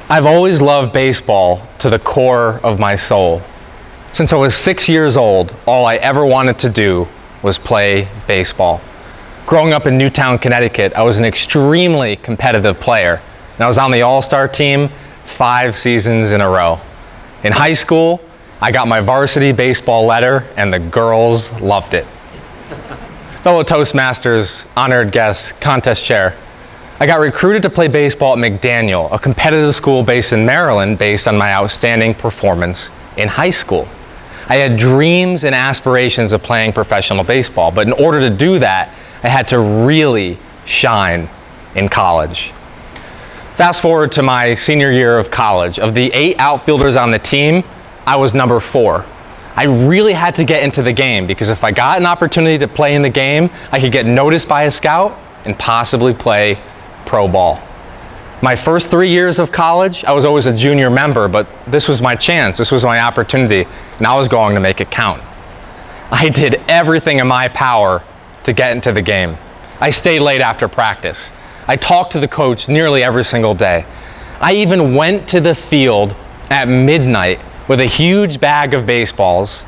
I've always loved baseball to the core of my soul. Since I was 6 years old, all I ever wanted to do was play baseball. Growing up in Newtown, Connecticut, I was an extremely competitive player, and I was on the All-Star team 5 seasons in a row. In high school, I got my varsity baseball letter, and the girls loved it. Fellow Toastmasters, honored guests, contest chair, I got recruited to play baseball at McDaniel, a competitive school based in Maryland based on my outstanding performance in high school. I had dreams and aspirations of playing professional baseball, but in order to do that, I had to really shine in college. Fast forward to my senior year of college. Of the 8 outfielders on the team, I was number 4. I really had to get into the game because if I got an opportunity to play in the game, I could get noticed by a scout and possibly play pro ball. My first 3 years of college, I was always a junior member, but this was my chance, this was my opportunity, and I was going to make it count. I did everything in my power to get into the game. I stayed late after practice. I talked to the coach nearly every single day. I even went to the field at midnight with a huge bag of baseballs,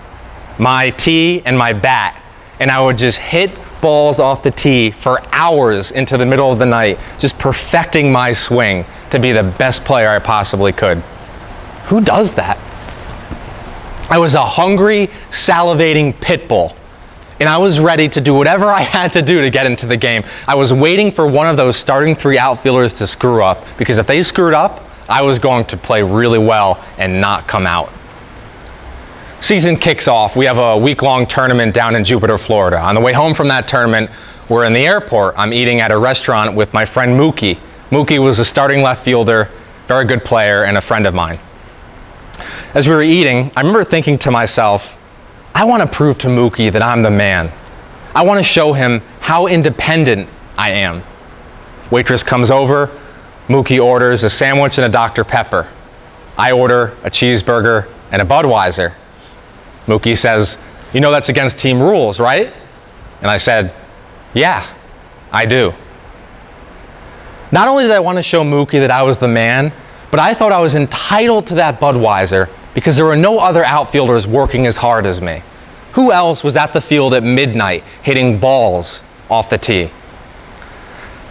my tee and my bat, and I would just hit balls off the tee for hours into the middle of the night, just perfecting my swing to be the best player I possibly could. Who does that? I was a hungry, salivating pit bull, and I was ready to do whatever I had to do to get into the game. I was waiting for one of those starting 3 outfielders to screw up, because if they screwed up, I was going to play really well and not come out. Season kicks off. We have a week-long tournament down in Jupiter, Florida. On the way home from that tournament, we're in the airport. I'm eating at a restaurant with my friend Mookie. Mookie was a starting left fielder, very good player, and a friend of mine. As we were eating, I remember thinking to myself, I want to prove to Mookie that I'm the man. I want to show him how independent I am. Waitress comes over. Mookie orders a sandwich and a Dr. Pepper. I order a cheeseburger and a Budweiser. Mookie says, "You know that's against team rules, right?" And I said, "Yeah, I do." Not only did I want to show Mookie that I was the man, but I thought I was entitled to that Budweiser because there were no other outfielders working as hard as me. Who else was at the field at midnight hitting balls off the tee?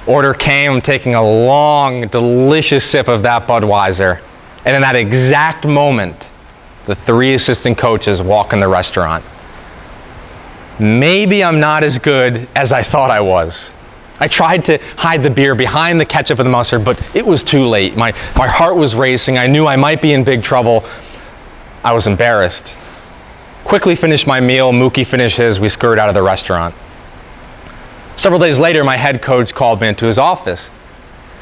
Order came, I'm taking a long, delicious sip of that Budweiser, and in that exact moment, the 3 assistant coaches walk in the restaurant. Maybe I'm not as good as I thought I was. I tried to hide the beer behind the ketchup and the mustard, but it was too late. My heart was racing. I knew I might be in big trouble. I was embarrassed. Quickly finished my meal. Mookie finished his. We scurried out of the restaurant. Several days later, my head coach called me into his office.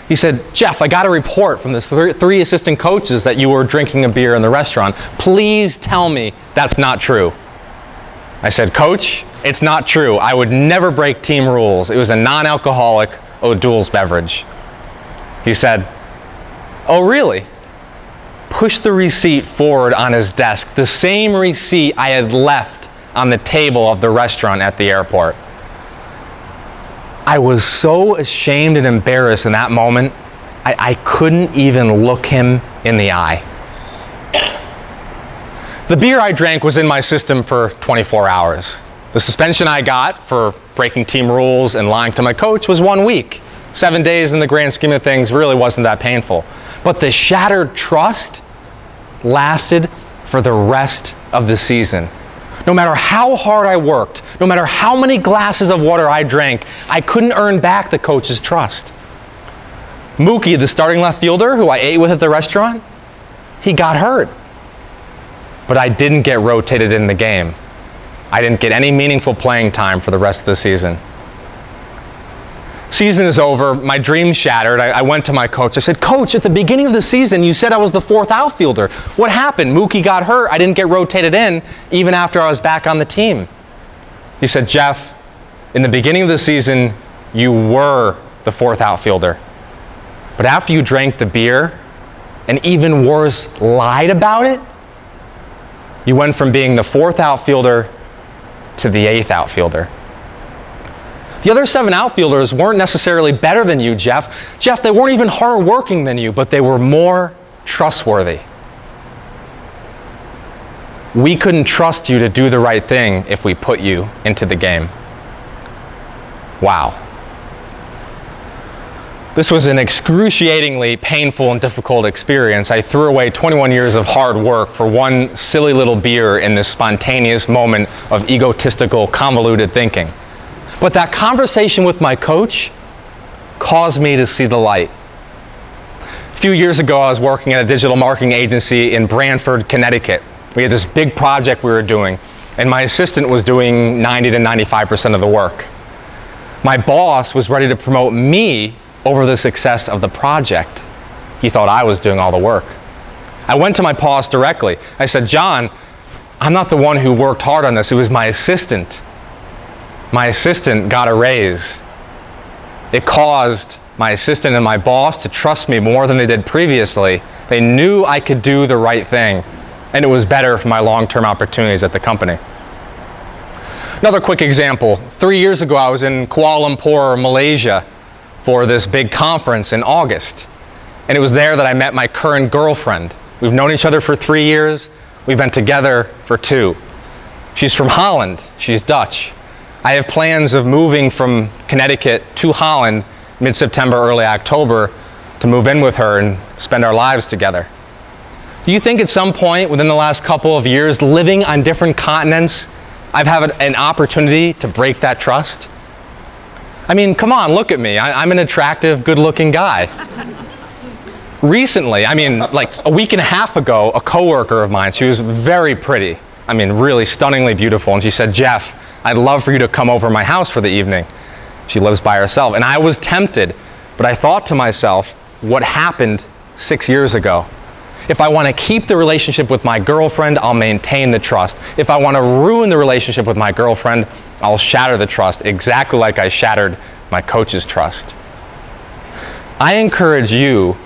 He said, "Jeff, I got a report from the 3 assistant coaches that you were drinking a beer in the restaurant. Please tell me that's not true." I said, "Coach, it's not true. I would never break team rules. It was a non-alcoholic O'Doul's beverage." He said, "Oh, really?" Pushed the receipt forward on his desk, the same receipt I had left on the table of the restaurant at the airport. I was so ashamed and embarrassed in that moment, I couldn't even look him in the eye. The beer I drank was in my system for 24 hours. The suspension I got for breaking team rules and lying to my coach was 1 week. 7 days in the grand scheme of things really wasn't that painful. But the shattered trust lasted for the rest of the season. No matter how hard I worked, no matter how many glasses of water I drank, I couldn't earn back the coach's trust. Mookie, the starting left fielder who I ate with at the restaurant, he got hurt. But I didn't get rotated in the game. I didn't get any meaningful playing time for the rest of the season. Season is over, my dreams shattered. I went to my coach. I said, "Coach, at the beginning of the season, you said I was the 4th outfielder. What happened? Mookie got hurt. I didn't get rotated in even after I was back on the team." He said, "Jeff, in the beginning of the season, you were the 4th outfielder. But after you drank the beer, and even worse, lied about it, you went from being the 4th outfielder to the 8th outfielder. The other 7 outfielders weren't necessarily better than you, Jeff. Jeff, they weren't even harder working than you, but they were more trustworthy. We couldn't trust you to do the right thing if we put you into the game. Wow. This was an excruciatingly painful and difficult experience. I threw away 21 years of hard work for one silly little beer in this spontaneous moment of egotistical, convoluted thinking. But that conversation with my coach caused me to see the light. A few years ago, I was working at a digital marketing agency in Branford, Connecticut. We had this big project we were doing, and my assistant was doing 90 to 95% of the work. My boss was ready to promote me over the success of the project. He thought I was doing all the work. I went to my boss directly. I said, John, I'm not the one who worked hard on this. It was my assistant. My assistant got a raise. It caused my assistant and my boss to trust me more than they did previously. They knew I could do the right thing, and it was better for my long-term opportunities at the company. Another quick example. 3 years ago, I was in Kuala Lumpur, Malaysia, for this big conference in August. And it was there that I met my current girlfriend. We've known each other for 3 years. We've been together for 2. She's from Holland. She's Dutch. I have plans of moving from Connecticut to Holland mid-September, early October to move in with her and spend our lives together. Do you think at some point within the last couple of years, living on different continents, I've had an opportunity to break that trust? I mean, come on, look at me. I'm an attractive, good-looking guy. Recently, like a week and a half ago, a coworker of mine, she was very pretty. Really stunningly beautiful. And she said, Jeff, I'd love for you to come over to my house for the evening. She lives by herself. And I was tempted, but I thought to myself, what happened 6 years ago? If I want to keep the relationship with my girlfriend, I'll maintain the trust. If I want to ruin the relationship with my girlfriend, I'll shatter the trust, exactly like I shattered my coach's trust. I encourage you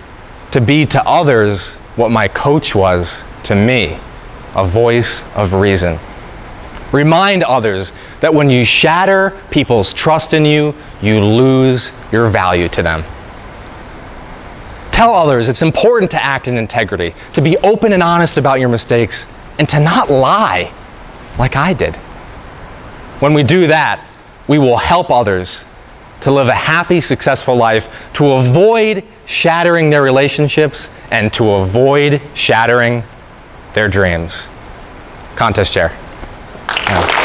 to be to others what my coach was to me, a voice of reason. Remind others that when you shatter people's trust in you, you lose your value to them. Tell others it's important to act in integrity, to be open and honest about your mistakes, and to not lie like I did. When we do that, we will help others to live a happy, successful life, to avoid shattering their relationships, and to avoid shattering their dreams. Contest chair. Yeah.